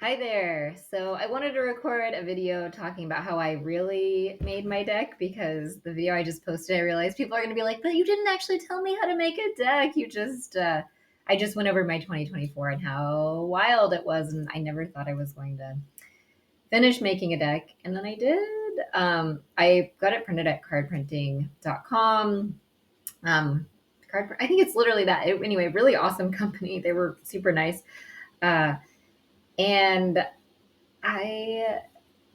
Hi there. So I wanted to record a video talking about how I really made my deck because the video I just posted, I realized people are going to be like, but you didn't actually tell me how to make a deck. I just went over my 2024 and how wild it was. And I never thought I was going to finish making a deck. And then I did. I got it printed at cardprinting.com. Um, I think it's literally that. Anyway, really awesome company. They were super nice. Uh, and I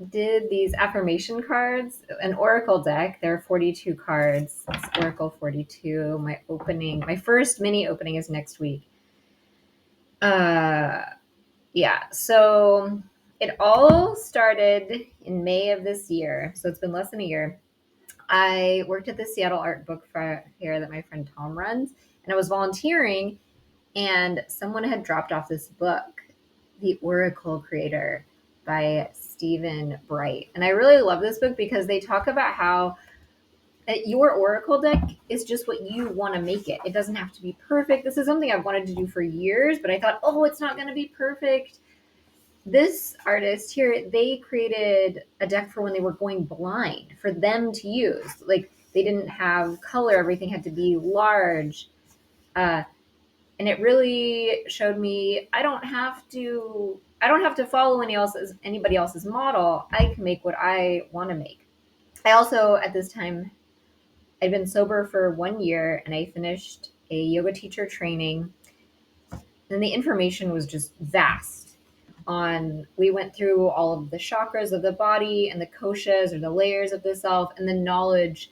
did these affirmation cards, an oracle deck. There are 42 cards. It's Oracle 42. My first mini opening is next week. Uh, yeah. So it all started in May of this year. So it's been less than a year. I worked at the Seattle Art Book Fair that my friend Tom runs, and I was volunteering, and someone had dropped off this book, The Oracle Creator by Stephen Bright. And I really love this book because they talk about how your Oracle deck is just what you want to make it. It doesn't have to be perfect. This is something I've wanted to do for years, but I thought, oh, it's not going to be perfect. This artist here, they created a deck for when they were going blind for them to use. Like they didn't have color, everything had to be large. Uh, and it really showed me I don't have to follow anybody else's model. I can make what I want to make. I also at this time I'd been sober for 1 year and I finished a yoga teacher training, and the information was just vast. On We went through all of the chakras of the body and the koshas, or the layers of the self, and the knowledge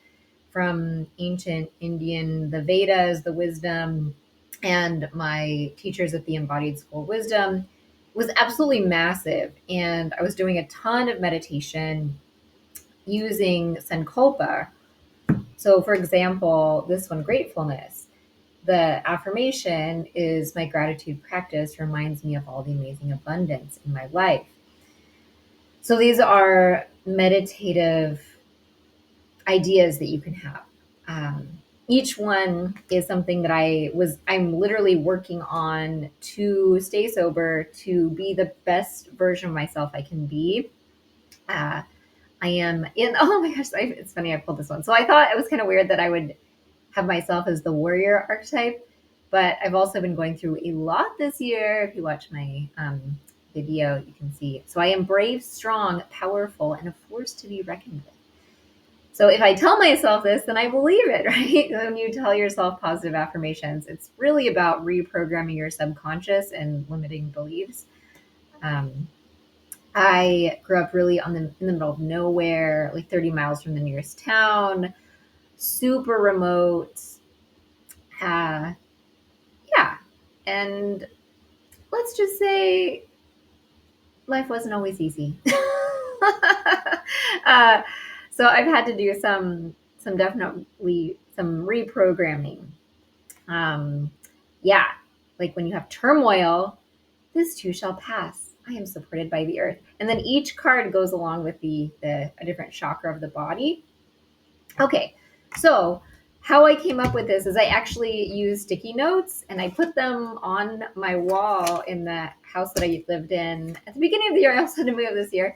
from ancient Indian, the Vedas, the wisdom, and my teachers at the Embodied School of Wisdom. Was absolutely massive. And I was doing a ton of meditation using Sankalpa. So, for example, this one, gratefulness. The affirmation is my gratitude practice reminds me of all the amazing abundance in my life. So, these are meditative ideas that you can have. Um, each one is something that I'm literally working on to stay sober, to be the best version of myself I can be. Uh, I am in, oh my gosh, it's funny I pulled this one. So I thought it was kind of weird that I would have myself as the warrior archetype, but I've also been going through a lot this year. If you watch my video, you can see. So I am brave, strong, powerful, and a force to be reckoned with. So if I tell myself this, then I believe it, right? When you tell yourself positive affirmations, it's really about reprogramming your subconscious and limiting beliefs. Um, I grew up really in the middle of nowhere, like 30 miles from the nearest town, super remote. Uh, yeah. And let's just say life wasn't always easy. uh, so I've had to do some definitely some reprogramming. Um, yeah, like when you have turmoil, this too shall pass. I am supported by the earth, and then each card goes along with the a different chakra of the body. Okay, so how I came up with this is I actually used sticky notes and I put them on my wall in the house that I lived in at the beginning of the year. I also had to move this year.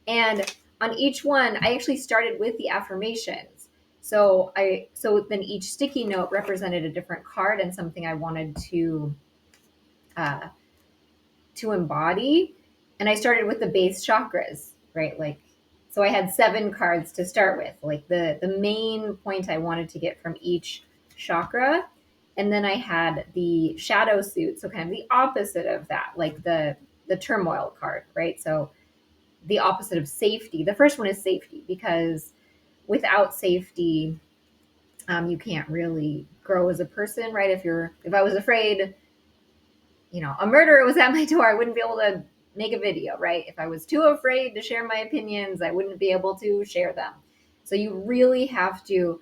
And on each one, I actually started with the affirmations. So then each sticky note represented a different card and something I wanted uh, to embody. And I started with the base chakras, right? Like, so I had 7 cards to start with, like the main point I wanted to get from each chakra. And then I had the shadow suit, so kind of the opposite of that, like the turmoil card, right? So the opposite of safety. The first one is safety, because without safety, you can't really grow as a person, right? If I was afraid, a murderer was at my door, I wouldn't be able to make a video, right? If I was too afraid to share my opinions, I wouldn't be able to share them. So you really have to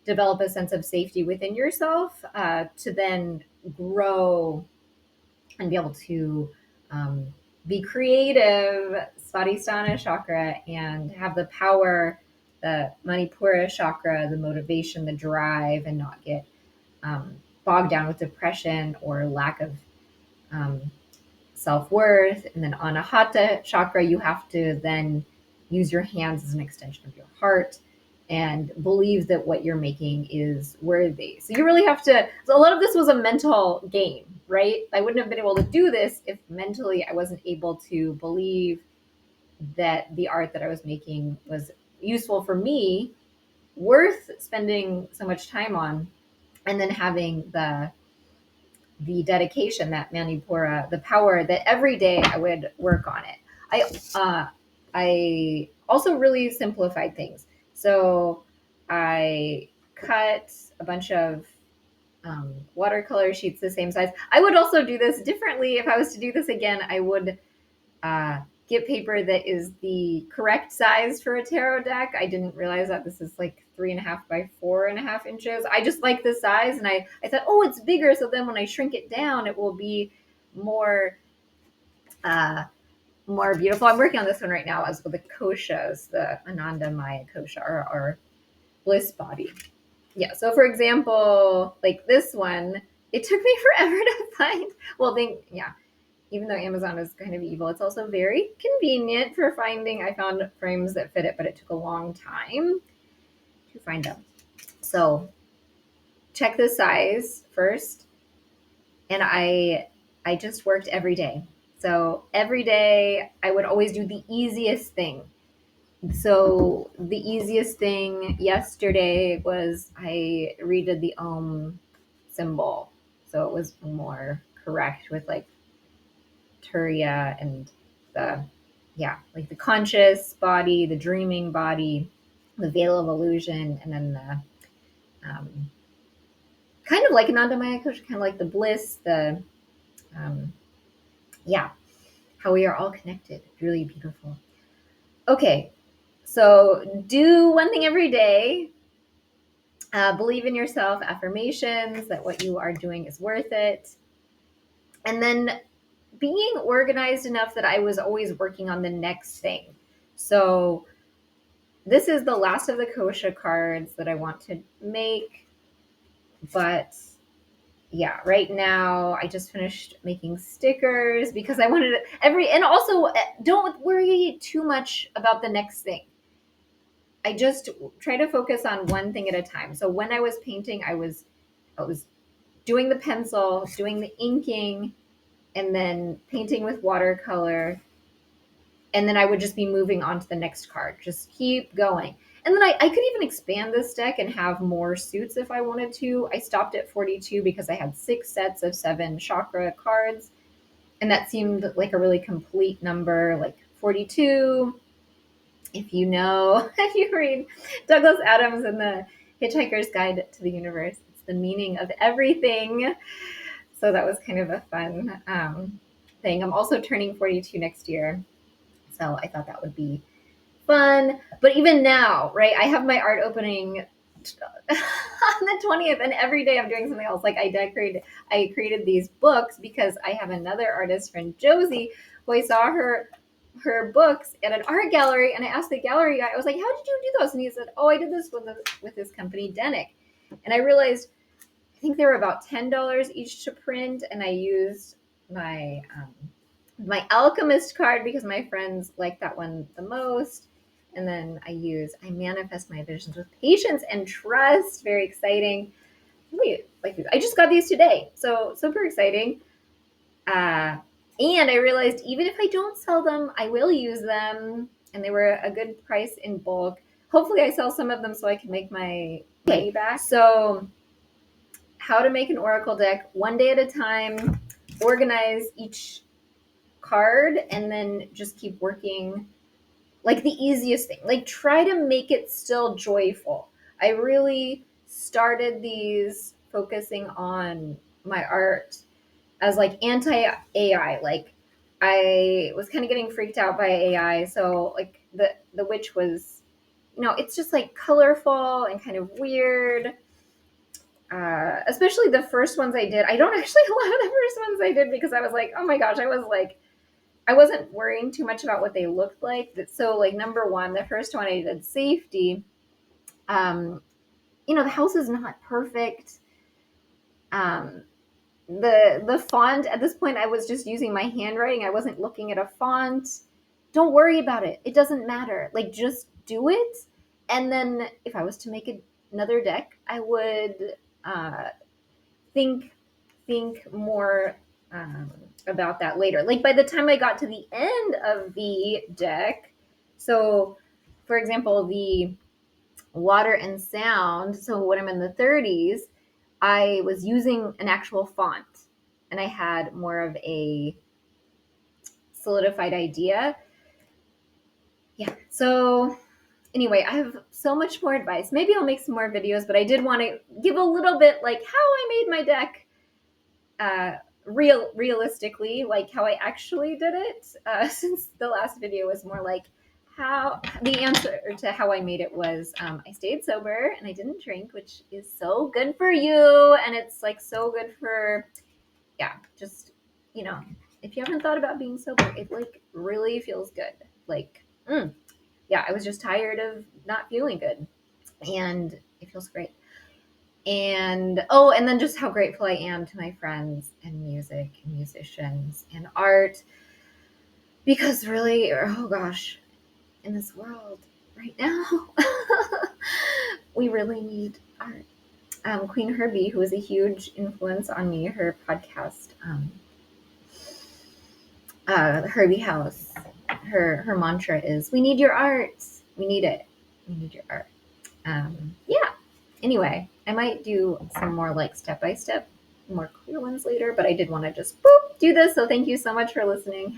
develop a sense of safety within yourself to then grow and be able to um, be creative, Svadhisthana chakra, and have the power, the Manipura chakra, the motivation, the drive, and not get bogged down with depression or lack of um, self-worth. And then Anahata chakra, you have to then use your hands as an extension of your heart and believe that what you're making is worthy. So you really have to, so a lot of this was a mental game, right? I wouldn't have been able to do this if mentally I wasn't able to believe that the art that I was making was useful for me, worth spending so much time on, and then having the dedication, that Manipura, the power that every day I would work on it. I also really simplified things. So I cut a bunch of watercolor sheets the same size. I would also do this differently. If I was to do this again, I would get paper that is the correct size for a tarot deck. I didn't realize that this is like 3.5 by 4.5 inches. I just like the size, and I thought, oh, it's bigger. So then when I shrink it down, it will be more more beautiful. I'm working on this one right now as with the koshas, the Ananda Maya kosha, or bliss body. Yeah. So for example, like this one, it took me forever to find. Well, yeah, even though Amazon is kind of evil, it's also very convenient for finding. I found frames that fit it, but it took a long time to find them. So check the size first. And I just worked every day. So every day I would always do the easiest thing. So the easiest thing yesterday was I redid the Om symbol. So it was more correct with like Turiya and the, yeah, like the conscious body, the dreaming body, the veil of illusion, and then the kind of like Ananda Maya Kosha, kind of like the bliss, the yeah, how we are all connected. Really beautiful. Okay, so do one thing every day. Believe in yourself, affirmations that what you are doing is worth it. And then being organized enough that I was always working on the next thing. So this is the last of the kosha cards that I want to make. But yeah, right now I just finished making stickers because I wanted and also don't worry too much about the next thing. I just try to focus on one thing at a time. So when I was painting, I was doing the pencil, doing the inking, and then painting with watercolor. And then I would just be moving on to the next card. Just keep going. And then I could even expand this deck and have more suits if I wanted to. I stopped at 42 because I had 6 sets of 7 chakra cards. And that seemed like a really complete number, like 42. If you know, if you read Douglas Adams and the Hitchhiker's Guide to the Universe, it's the meaning of everything. So that was kind of a fun thing. I'm also turning 42 next year. So I thought that would be fun. But even now, right, I have my art opening on the 20th, and every day I'm doing something else. Like I created these books because I have another artist friend, Josie, who I saw her books at an art gallery, and I asked the gallery guy, I was like, how did you do those? And he said, oh, I did this with this company, Denick. And I realized I think they were about $10 each to print, and I used my alchemist card because my friends like that one the most. And then I manifest my visions with patience and trust. Very exciting. I just got these today, so super exciting. And I realized even if I don't sell them, I will use them, and they were a good price in bulk. Hopefully, I sell some of them so I can make my money back. So, how to make an oracle deck one day at a time. Organize each card, and then just keep working. Like the easiest thing. Like try to make it still joyful. I really started these focusing on my art as like anti-AI. Like I was kind of getting freaked out by AI. So like the witch was, it's just like colorful and kind of weird. Especially the first ones I did. I don't actually love the first ones I did because I was like, oh my gosh, I wasn't worrying too much about what they looked like. So like number one, the first one I did safety. The house is not perfect. the font at this point, I was just using my handwriting. I wasn't looking at a font. Don't worry about it. It doesn't matter. Like, just do it. And then if I was to make another deck, I would uh, think more um, about that later. Like, by the time I got to the end of the deck, so for example, the water and sound. So when I'm in the 30s, I was using an actual font, and I had more of a solidified idea. Yeah. So anyway, I have so much more advice. Maybe I'll make some more videos, but I did want to give a little bit like how I made my deck uh, realistically, like how I actually did it. Since the last video was more like how the answer to how I made it was I stayed sober and I didn't drink, which is so good for you, and it's like so good for just if you haven't thought about being sober, it like really feels good. Like I was just tired of not feeling good, and it feels great. And and then just how grateful I am to my friends and music and musicians and art, because really, oh gosh, in this world right now, we really need art. Queen Herbie, who was a huge influence on me, her podcast, Herbie House, her mantra is, "We need your art. We need it. We need your art." Yeah. Anyway, I might do some more like step by step, more clear ones later, but I did want to just boop, do this. So thank you so much for listening.